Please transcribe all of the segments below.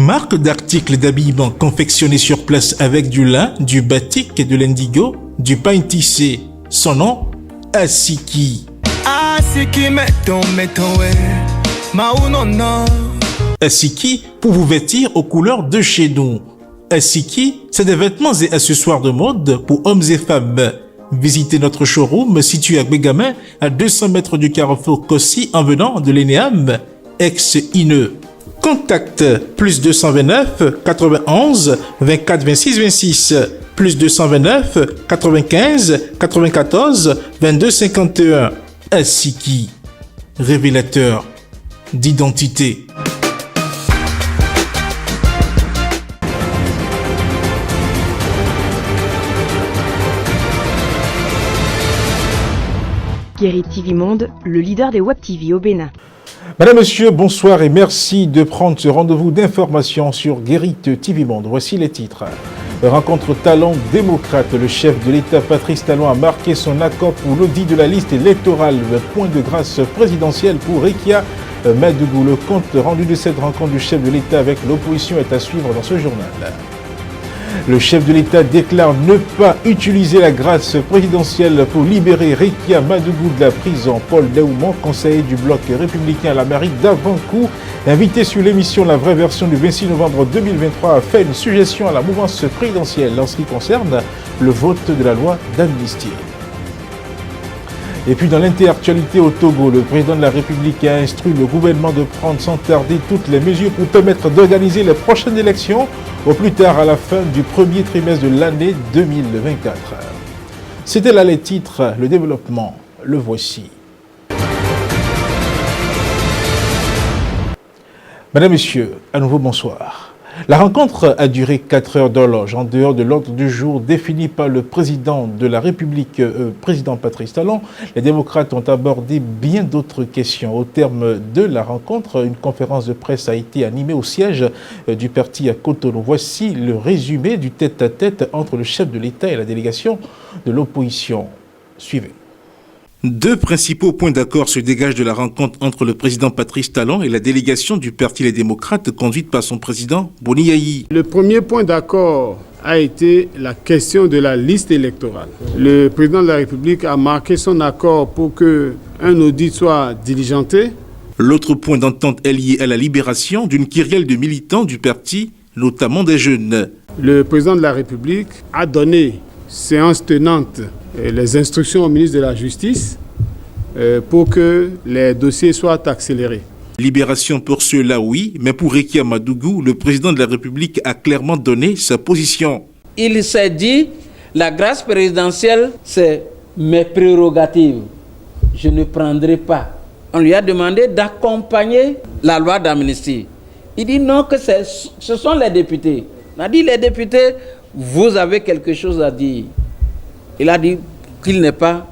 marque d'articles d'habillement confectionnés sur place avec du lin, du batik et de l'indigo, du pain tissé. Son nom, Asiki. Asiki pour vous vêtir aux couleurs de chez nous. Asiki, c'est des vêtements et accessoires de mode pour hommes et femmes. Visitez notre showroom situé à Bégamin, à 200 mètres du carrefour Kossi en venant de l'ENEAM, ex-INE. Contact plus 229 91 24 26 26 plus 229 95 94 22 51. Asiki, révélateur d'identité. Guérit TV Monde, le leader des Web TV au Bénin. Madame, Monsieur, bonsoir et merci de prendre ce rendez-vous d'information sur Guérit TV Monde. Voici les titres. Rencontre talent démocrate. Le chef de l'État, Patrice Talon, a marqué son accord pour l'audit de la liste électorale. Point de grâce présidentielle pour Rekia Madougou. Le compte rendu de cette rencontre du chef de l'État avec l'opposition est à suivre dans ce journal. Le chef de l'État déclare ne pas utiliser la grâce présidentielle pour libérer Rekia Madougou de la prison. Paul Daoumont, conseiller du bloc républicain à la mairie d'Avancou, invité sur l'émission La Vraie Version du 26 novembre 2023, a fait une suggestion à la mouvance présidentielle en ce qui concerne le vote de la loi d'amnistie. Et puis dans l'interactualité au Togo, le président de la République a instruit le gouvernement de prendre sans tarder toutes les mesures pour permettre d'organiser les prochaines élections au plus tard à la fin du premier trimestre de l'année 2024. C'était là les titres, le développement, le voici. Mesdames, Messieurs, à nouveau bonsoir. La rencontre a duré 4 heures d'horloge en dehors de l'ordre du jour défini par le président de la République, président Patrice Talon. Les démocrates ont abordé bien d'autres questions. Au terme de la rencontre, une conférence de presse a été animée au siège du parti à Cotonou. Voici le résumé du tête-à-tête entre le chef de l'État et la délégation de l'opposition. Suivez. Deux principaux points d'accord se dégagent de la rencontre entre le président Patrice Talon et la délégation du Parti Les Démocrates conduite par son président Boni Yayi. Le premier point d'accord a été la question de la liste électorale. Le président de la République a marqué son accord pour qu'un audit soit diligenté. L'autre point d'entente est lié à la libération d'une kyrielle de militants du parti, notamment des jeunes. Le président de la République a donné séance tenante les instructions au ministre de la Justice pour que les dossiers soient accélérés. Libération pour ceux-là, oui, mais pour Rekia Madougou, le président de la République a clairement donné sa position. Il s'est dit, la grâce présidentielle, c'est mes prérogatives. Je ne prendrai pas. On lui a demandé d'accompagner la loi d'amnistie. Il dit non, que ce sont les députés. On a dit, les députés, vous avez quelque chose à dire. Il a dit qu'il n'est pas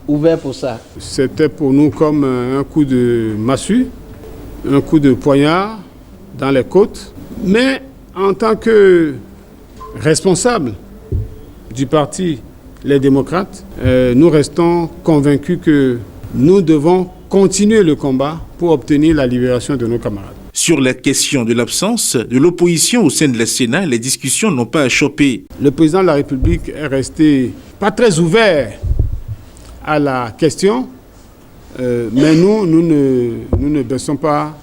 ouvert pour ça. C'était pour nous comme un coup de massue, un coup de poignard dans les côtes. Mais en tant que responsable du parti Les Démocrates, nous restons convaincus que nous devons continuer le combat pour obtenir la libération de nos camarades. Sur la question de l'absence de l'opposition au sein de la Sénat, les discussions n'ont pas achoppé. Le président de la République est resté pas très ouvert à la question, mais nous ne baissons pas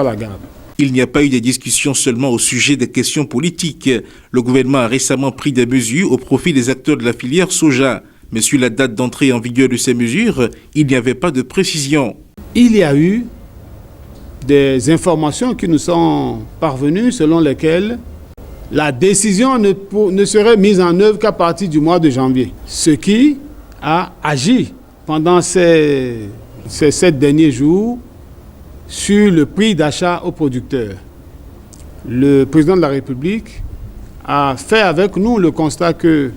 la garde. Il n'y a pas eu de discussion seulement au sujet des questions politiques. Le gouvernement a récemment pris des mesures au profit des acteurs de la filière soja. Mais sur la date d'entrée en vigueur de ces mesures, il n'y avait pas de précision. Il y a eu des informations qui nous sont parvenues selon lesquelles la décision ne serait mise en œuvre qu'à partir du mois de janvier. Ce qui a agi pendant ces 7 derniers jours sur le prix d'achat aux producteurs. Le président de la République a fait avec nous le constat que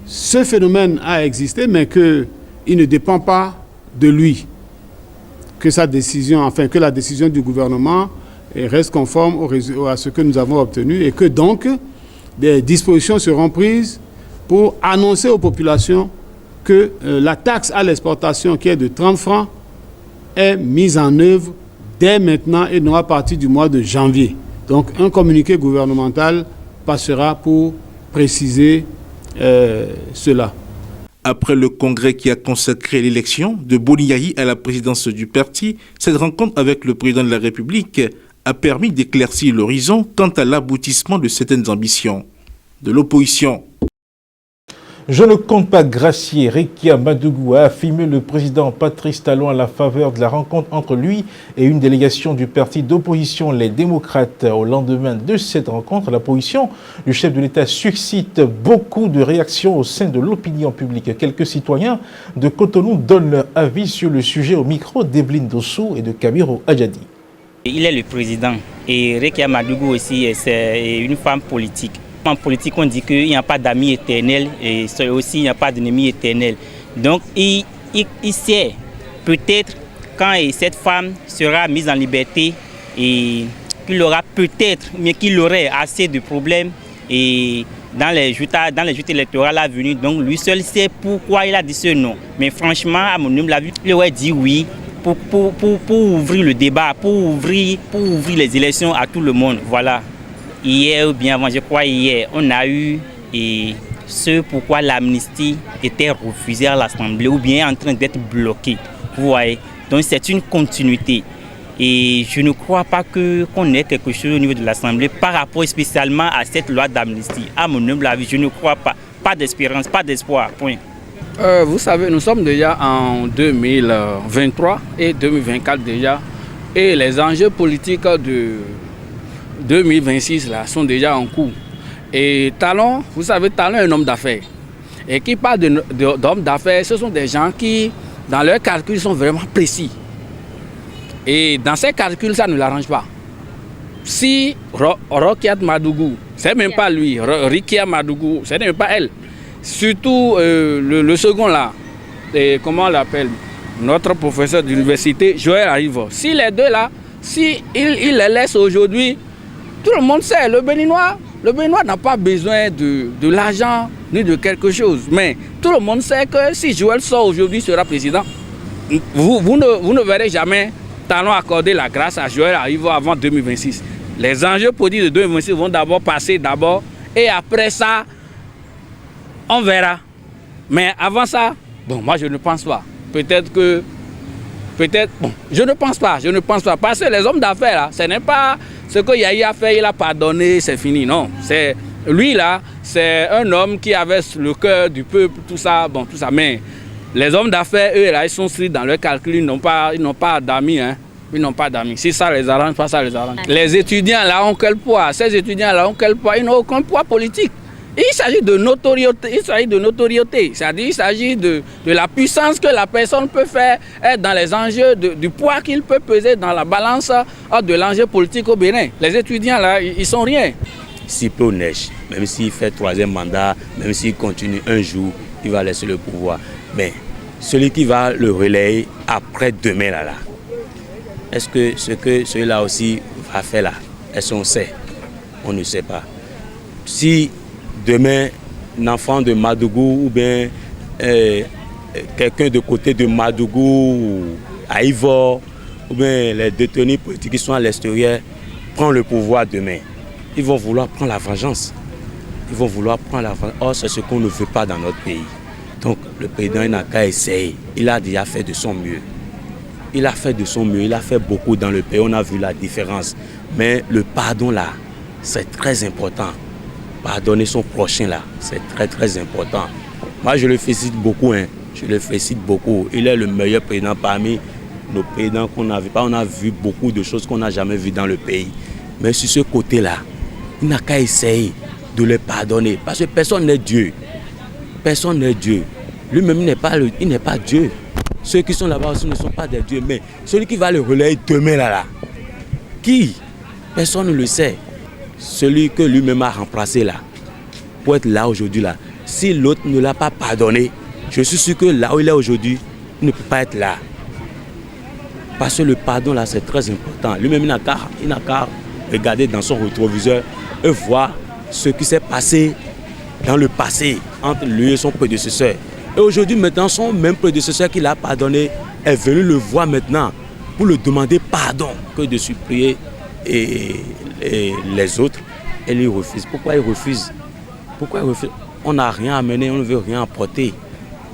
ce phénomène a existé, mais qu'il ne dépend pas de lui. Que la décision du gouvernement reste conforme à ce que nous avons obtenu et que donc des dispositions seront prises pour annoncer aux populations que la taxe à l'exportation qui est de 30 francs est mise en œuvre dès maintenant et non à partir du mois de janvier. Donc un communiqué gouvernemental passera pour préciser cela. Après le congrès qui a consacré l'élection de Boniayi à la présidence du parti, cette rencontre avec le président de la République a permis d'éclaircir l'horizon quant à l'aboutissement de certaines ambitions de l'opposition. Je ne compte pas gracier Rekia Madougou, a affirmé le président Patrice Talon à la faveur de la rencontre entre lui et une délégation du parti d'opposition, les démocrates. Au lendemain de cette rencontre, la position du chef de l'État suscite beaucoup de réactions au sein de l'opinion publique. Quelques citoyens de Cotonou donnent leur avis sur le sujet au micro d'Evelyne Dossou et de Kabiro Adjadi. Il est le président et Rekia Madougou aussi, c'est une femme politique. En politique, on dit qu'il n'y a pas d'amis éternels et aussi il n'y a pas d'ennemis éternels. Donc il sait peut-être quand cette femme sera mise en liberté et qu'il aura peut-être, mais qu'il aurait assez de problèmes et dans les joutes électorales à venir. Donc lui seul sait pourquoi il a dit ce non. Mais franchement, à mon humble avis, il aurait dit oui pour ouvrir le débat, pour ouvrir les élections à tout le monde. Voilà. Hier ou bien avant, je crois hier, on a eu ce pourquoi l'amnistie était refusée à l'Assemblée ou bien en train d'être bloquée. Vous voyez, donc c'est une continuité. Et je ne crois pas qu'on ait quelque chose au niveau de l'Assemblée par rapport spécialement à cette loi d'amnistie. À mon humble avis, je ne crois pas. Pas d'espérance, pas d'espoir, point. Vous savez, nous sommes déjà en 2023 et 2024 déjà. Et les enjeux politiques de 2026 là, sont déjà en cours. Et Talon, vous savez, Talon est un homme d'affaires. Et qui parle d'hommes d'affaires, ce sont des gens qui, dans leurs calculs, sont vraiment précis. Et dans ces calculs, ça ne l'arrange pas. Si Rekia Madougou, c'est même pas lui, Rekia Madougou, c'est même pas elle. Surtout le second là, comment on l'appelle, notre professeur d'université, Joël Arrive. Si les deux là, si il les laisse aujourd'hui, tout le monde sait, le Béninois n'a pas besoin de l'argent ni de quelque chose. Mais tout le monde sait que si Joël sort aujourd'hui, sera président, vous ne verrez jamais Talon accorder la grâce à Joël Arrive avant 2026. Les enjeux politiques de 2026 vont d'abord passer et après ça, on verra. Mais avant ça, bon, moi je ne pense pas. Je ne pense pas. Parce que les hommes d'affaires, là, ce n'est pas ce que Yahya a fait, il a pardonné, c'est fini. Non, lui là, c'est un homme qui avait le cœur du peuple, tout ça. Mais les hommes d'affaires, eux là, ils sont stricts dans leur calcul, ils n'ont pas d'amis. Hein. Ils n'ont pas d'amis. Si ça les arrange, pas ça les arrange. Les étudiants là ont quel poids? Ces étudiants là ont quel poids? Ils n'ont aucun poids politique. Il s'agit de notoriété, c'est-à-dire il s'agit de la puissance que la personne peut faire dans les enjeux, du poids qu'il peut peser dans la balance de l'enjeu politique au Bénin. Les étudiants là, ils sont rien. S'il peut neige, même s'il fait 3e mandat, même s'il continue un jour, il va laisser le pouvoir. Mais celui qui va le relayer après demain là, est-ce que ce que celui-là aussi va faire là, est-ce qu'on sait? On ne sait pas. Si demain, un enfant de Madougou ou bien quelqu'un de côté de Madougou, à Ivor, ou bien les détenus politiques qui sont à l'extérieur, prend le pouvoir demain, ils vont vouloir prendre la vengeance. Or, c'est ce qu'on ne veut pas dans notre pays. Donc, le président n'a qu'à essayer. Il a déjà fait de son mieux. Il a fait beaucoup dans le pays. On a vu la différence. Mais le pardon là, c'est très important. Pardonner son prochain là, c'est très très important. Moi je le félicite beaucoup, Il est le meilleur président parmi nos présidents qu'on a vu. On a vu beaucoup de choses qu'on n'a jamais vues dans le pays. Mais sur ce côté-là, il n'a qu'à essayer de les pardonner. Parce que personne n'est Dieu. Lui-même, il n'est pas Dieu. Ceux qui sont là-bas aussi ne sont pas des dieux. Mais celui qui va le relayer demain là, qui? Personne ne le sait. Celui que lui-même a remplacé là, pour être là aujourd'hui là, si l'autre ne l'a pas pardonné, je suis sûr que là où il est aujourd'hui, il ne peut pas être là. Parce que le pardon là, c'est très important. Lui-même, il n'a qu'à regarder dans son rétroviseur et voir ce qui s'est passé dans le passé entre lui et son prédécesseur. Et aujourd'hui, maintenant, son même prédécesseur qui l'a pardonné est venu le voir maintenant pour lui demander pardon que de supplier et les autres, elle y refuse. Pourquoi il refuse? On n'a rien amené, on ne veut rien apporter.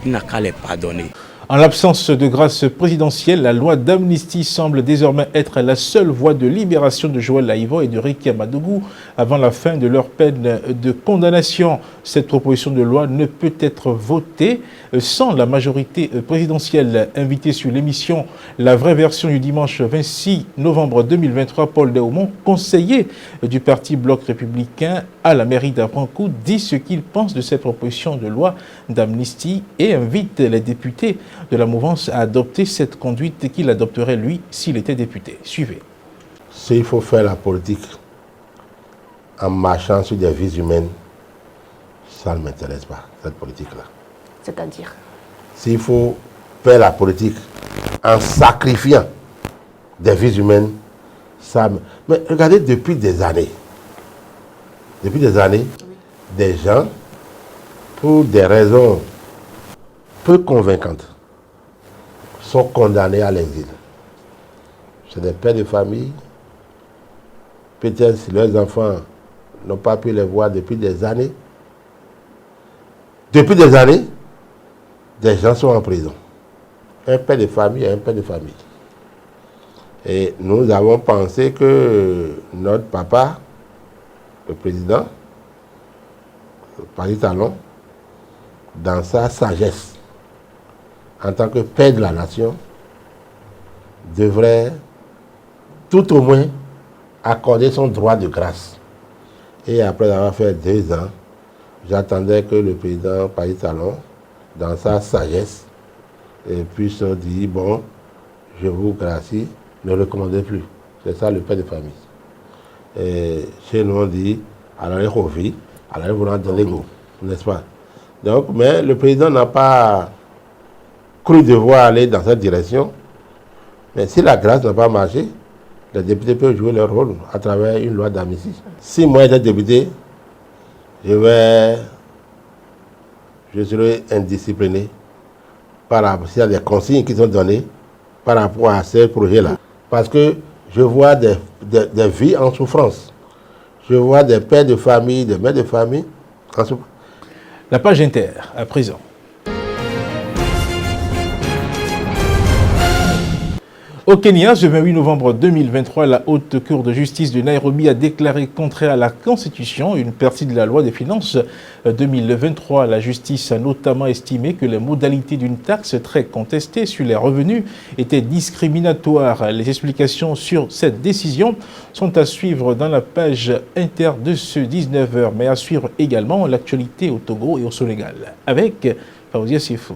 Il n'a qu'à les pardonner. En l'absence de grâce présidentielle, la loi d'amnistie semble désormais être la seule voie de libération de Joël Laïvo et de Réki Amadougou avant la fin de leur peine de condamnation. Cette proposition de loi ne peut être votée sans la majorité présidentielle. Invité sur l'émission La vraie version du dimanche 26 novembre 2023, Paul Déaumont, conseiller du parti Bloc républicain à la mairie d'Abrancou, dit ce qu'il pense de cette proposition de loi d'amnistie et invite les députés de la mouvance à adopter cette conduite qu'il adopterait lui s'il était député. Suivez. S'il faut faire la politique en marchant sur des vies humaines, ça ne m'intéresse pas, cette politique-là. C'est-à-dire? S'il faut faire la politique en sacrifiant des vies humaines, ça me... Mais regardez, depuis des années, des gens, pour des raisons peu convaincantes, sont condamnés à l'exil. C'est des pères de famille. Peut-être si leurs enfants n'ont pas pu les voir depuis des années. Depuis des années, des gens sont en prison. Un père de famille et un père de famille. Et nous avons pensé que notre papa, le président, Patrice Talon, dans sa sagesse, en tant que père de la nation, devrait tout au moins accorder son droit de grâce. Et après avoir fait 2 ans, j'attendais que le président Patrice Talon, dans sa sagesse, puisse dire, bon, je vous gracie, ne recommandez plus. C'est ça le père de famille. Et chez nous on dit, alors les revis, alors vous rentrez dans l'ego, n'est-ce pas? Donc, mais le président n'a pas cru devoir aller dans cette direction. Mais si la grâce n'a pas marché, les députés peuvent jouer leur rôle à travers une loi d'amnistie. Si moi j'étais député, je serai indiscipliné par rapport à des consignes qui sont données par rapport à ces projets-là. Parce que je vois des vies en souffrance. Je vois des pères de famille, des mères de famille en souffrance. La page inter, à présent. Au Kenya, ce 28 novembre 2023, la Haute Cour de justice de Nairobi a déclaré contraire à la Constitution une partie de la loi des finances 2023. La justice a notamment estimé que les modalités d'une taxe très contestée sur les revenus étaient discriminatoires. Les explications sur cette décision sont à suivre dans la page inter de ce 19h, mais à suivre également l'actualité au Togo et au Sénégal avec Faouzia Sifo.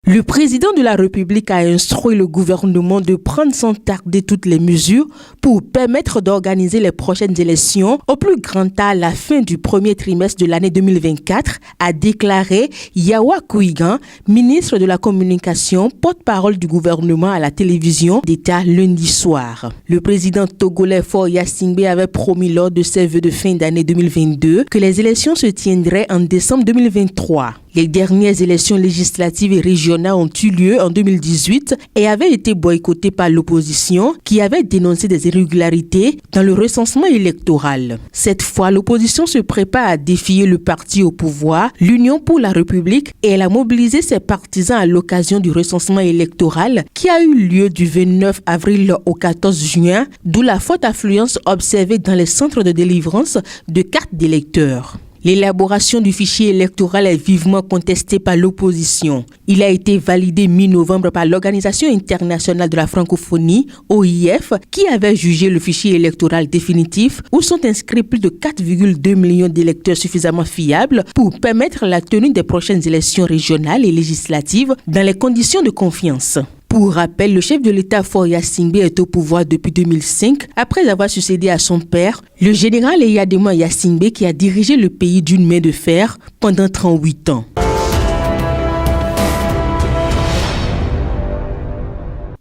Le président de la République a instruit le gouvernement de prendre sans tarder toutes les mesures pour permettre d'organiser les prochaines élections au plus grand tard à la fin du premier trimestre de l'année 2024, a déclaré Yawa Kouigan, ministre de la Communication, porte-parole du gouvernement à la télévision d'État lundi soir. Le président togolais Faure Gnassingbé avait promis lors de ses vœux de fin d'année 2022 que les élections se tiendraient en décembre 2023. Les dernières élections législatives et régionales ont eu lieu en 2018 et avaient été boycottées par l'opposition qui avait dénoncé des irrégularités dans le recensement électoral. Cette fois, l'opposition se prépare à défier le parti au pouvoir, l'Union pour la République, et elle a mobilisé ses partisans à l'occasion du recensement électoral qui a eu lieu du 29 avril au 14 juin, d'où la forte affluence observée dans les centres de délivrance de cartes d'électeurs. L'élaboration du fichier électoral est vivement contestée par l'opposition. Il a été validé mi-novembre par l'Organisation internationale de la francophonie, OIF, qui avait jugé le fichier électoral définitif où sont inscrits plus de 4,2 millions d'électeurs suffisamment fiables pour permettre la tenue des prochaines élections régionales et législatives dans les conditions de confiance. Pour rappel, le chef de l'État Faure Gnassingbé est au pouvoir depuis 2005, après avoir succédé à son père, le général Eyadema Gnassingbé, qui a dirigé le pays d'une main de fer pendant 38 ans.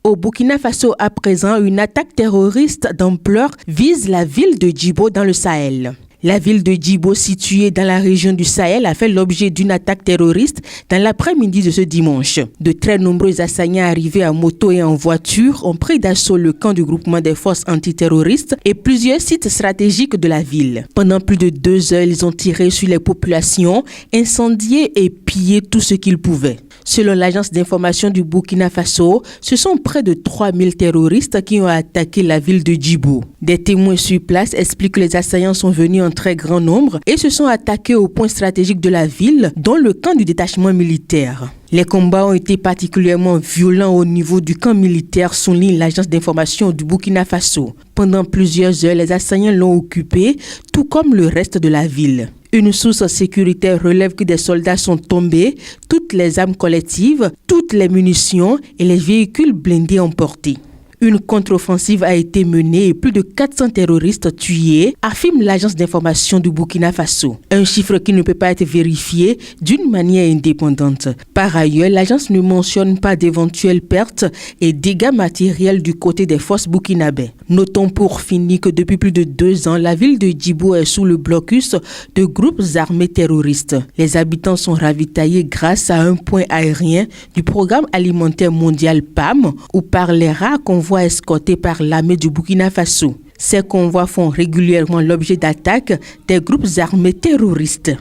Au Burkina Faso, à présent, une attaque terroriste d'ampleur vise la ville de Djibo dans le Sahel. La ville de Djibo, située dans la région du Sahel, a fait l'objet d'une attaque terroriste dans l'après-midi de ce dimanche. De très nombreux assaillants arrivés à moto et en voiture ont pris d'assaut le camp du groupement des forces antiterroristes et plusieurs sites stratégiques de la ville. Pendant plus de 2 heures, ils ont tiré sur les populations, incendié et pillé tout ce qu'ils pouvaient. Selon l'agence d'information du Burkina Faso, ce sont près de 3000 terroristes qui ont attaqué la ville de Djibo. Des témoins sur place expliquent que les assaillants sont venus en très grand nombre et se sont attaqués aux points stratégiques de la ville, dont le camp du détachement militaire. Les combats ont été particulièrement violents au niveau du camp militaire, souligne l'agence d'information du Burkina Faso. Pendant plusieurs heures, les assaillants l'ont occupé, tout comme le reste de la ville. Une source sécuritaire relève que des soldats sont tombés, toutes les armes collectives, toutes les munitions et les véhicules blindés emportés. Une contre-offensive a été menée et plus de 400 terroristes tués, affirme l'agence d'information du Burkina Faso. Un chiffre qui ne peut pas être vérifié d'une manière indépendante. Par ailleurs, l'agence ne mentionne pas d'éventuelles pertes et dégâts matériels du côté des forces burkinabées. Notons pour finir que depuis plus de 2 ans, la ville de Djibo est sous le blocus de groupes armés terroristes. Les habitants sont ravitaillés grâce à un point aérien du programme alimentaire mondial PAM ou par les rares convois escortés par l'armée du Burkina Faso. Ces convois font régulièrement l'objet d'attaques des groupes armés terroristes.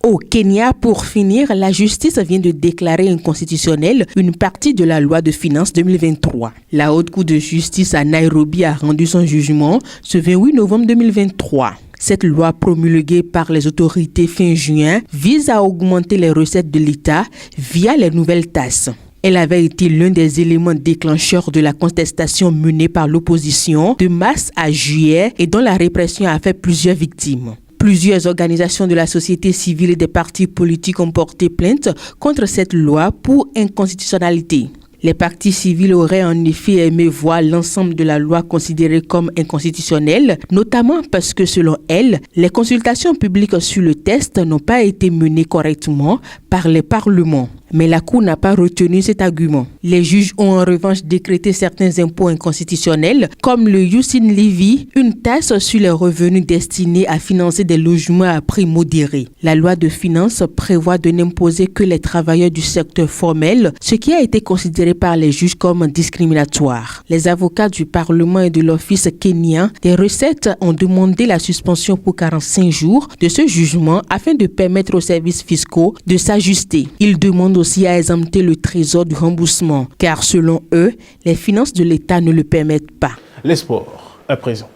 Au Kenya, pour finir, la justice vient de déclarer inconstitutionnelle une partie de la loi de finances 2023. La Haute Cour de justice à Nairobi a rendu son jugement ce 28 novembre 2023. Cette loi promulguée par les autorités fin juin vise à augmenter les recettes de l'État via les nouvelles taxes. Elle avait été l'un des éléments déclencheurs de la contestation menée par l'opposition de mars à juillet et dont la répression a fait plusieurs victimes. Plusieurs organisations de la société civile et des partis politiques ont porté plainte contre cette loi pour inconstitutionnalité. Les partis civils auraient en effet aimé voir l'ensemble de la loi considérée comme inconstitutionnelle, notamment parce que selon elles, les consultations publiques sur le texte n'ont pas été menées correctement par les parlements. Mais la Cour n'a pas retenu cet argument. Les juges ont en revanche décrété certains impôts inconstitutionnels, comme le Youssine Levy, une taxe sur les revenus destinés à financer des logements à prix modéré. La loi de finances prévoit de n'imposer que les travailleurs du secteur formel, ce qui a été considéré par les juges comme discriminatoire. Les avocats du Parlement et de l'Office kenyan des recettes ont demandé la suspension pour 45 jours de ce jugement afin de permettre aux services fiscaux de s'ajuster. Ils demandent aussi à exempter le trésor du remboursement, car selon eux, les finances de l'État ne le permettent pas. Les sports, à présent.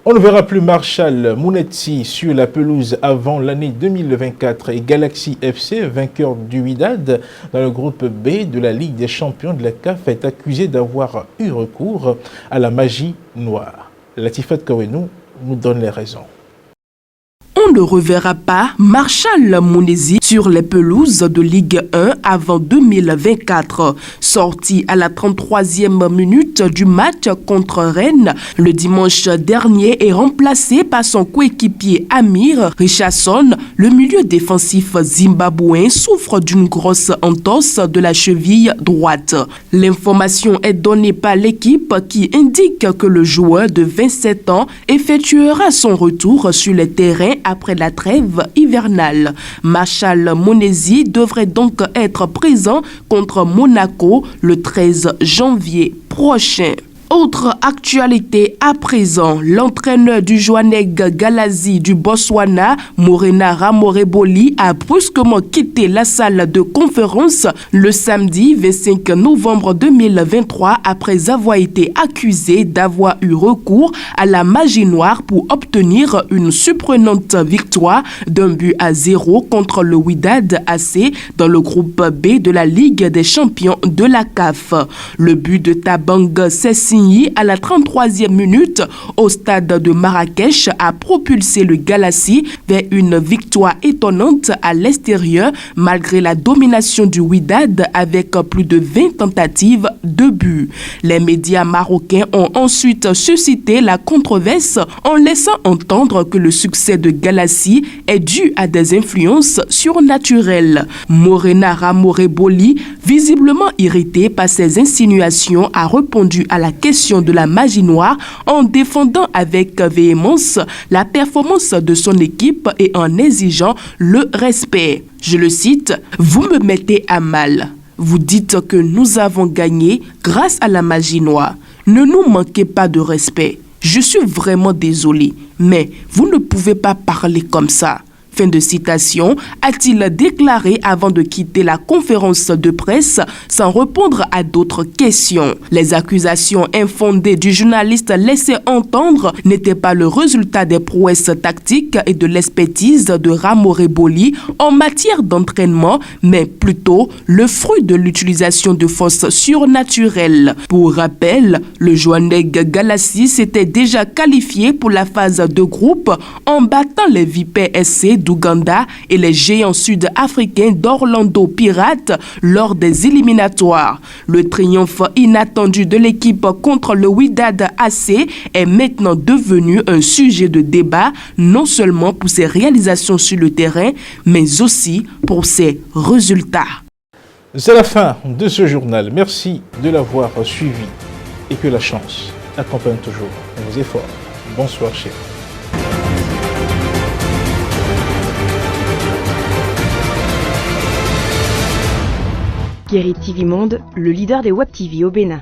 On ne verra plus Marshall Mounetsi sur la pelouse avant l'année 2024 et Galaxy FC, vainqueur du Wydad dans le groupe B de la Ligue des champions de la CAF, est accusé d'avoir eu recours à la magie noire. Latifat Kawenou nous donne les raisons. On ne reverra pas Marshall Mounetsi sur les pelouses de Ligue 1 avant 2024. Sorti à la 33e minute du match contre Rennes le dimanche dernier et remplacé par son coéquipier Amir Richardson, le milieu défensif zimbabwéen souffre d'une grosse entorse de la cheville droite. L'information est donnée par l'équipe qui indique que le joueur de 27 ans effectuera son retour sur les terrains après la trêve hivernale. Marshall Mounetsi devrait donc être présent contre Monaco le 13 janvier prochain. Autre actualité à présent, l'entraîneur du Johannesburg Galaxy du Botswana, Morena Ramoreboli, a brusquement quitté la salle de conférence le samedi 25 novembre 2023 après avoir été accusé d'avoir eu recours à la magie noire pour obtenir une surprenante victoire d'1-0 contre le Wydad AC dans le groupe B de la Ligue des champions de la CAF. Le but de Tabang s'est signé Assigny à la 33e minute au stade de Marrakech a propulsé le Galassi vers une victoire étonnante à l'extérieur malgré la domination du Wydad avec plus de 20 tentatives de but. Les médias marocains ont ensuite suscité la controverse en laissant entendre que le succès de Galassi est dû à des influences surnaturelles. Morena Ramoré-Boli, visiblement irrité par ces insinuations, a répondu à la question de la magie noire en défendant avec véhémence la performance de son équipe et en exigeant le respect. Je le cite, « Vous me mettez à mal. Vous dites que nous avons gagné grâce à la magie noire. Ne nous manquez pas de respect. Je suis vraiment désolé, mais vous ne pouvez pas parler comme ça. » Fin de citation, a-t-il déclaré avant de quitter la conférence de presse sans répondre à d'autres questions. Les accusations infondées du journaliste laissé entendre n'étaient pas le résultat des prouesses tactiques et de l'expertise de Ramoré-Boli en matière d'entraînement, mais plutôt le fruit de l'utilisation de forces surnaturelles. Pour rappel, le Joaneg Galassi s'était déjà qualifié pour la phase de groupe en battant les Vipers SC d'Ouganda et les géants sud-africains d'Orlando Pirates lors des éliminatoires. Le triomphe inattendu de l'équipe contre le Wydad AC est maintenant devenu un sujet de débat, non seulement pour ses réalisations sur le terrain, mais aussi pour ses résultats. C'est la fin de ce journal. Merci de l'avoir suivi et que la chance accompagne toujours vos efforts. Bonsoir chez vous. Guérit TV Monde, le leader des Web TV au Bénin.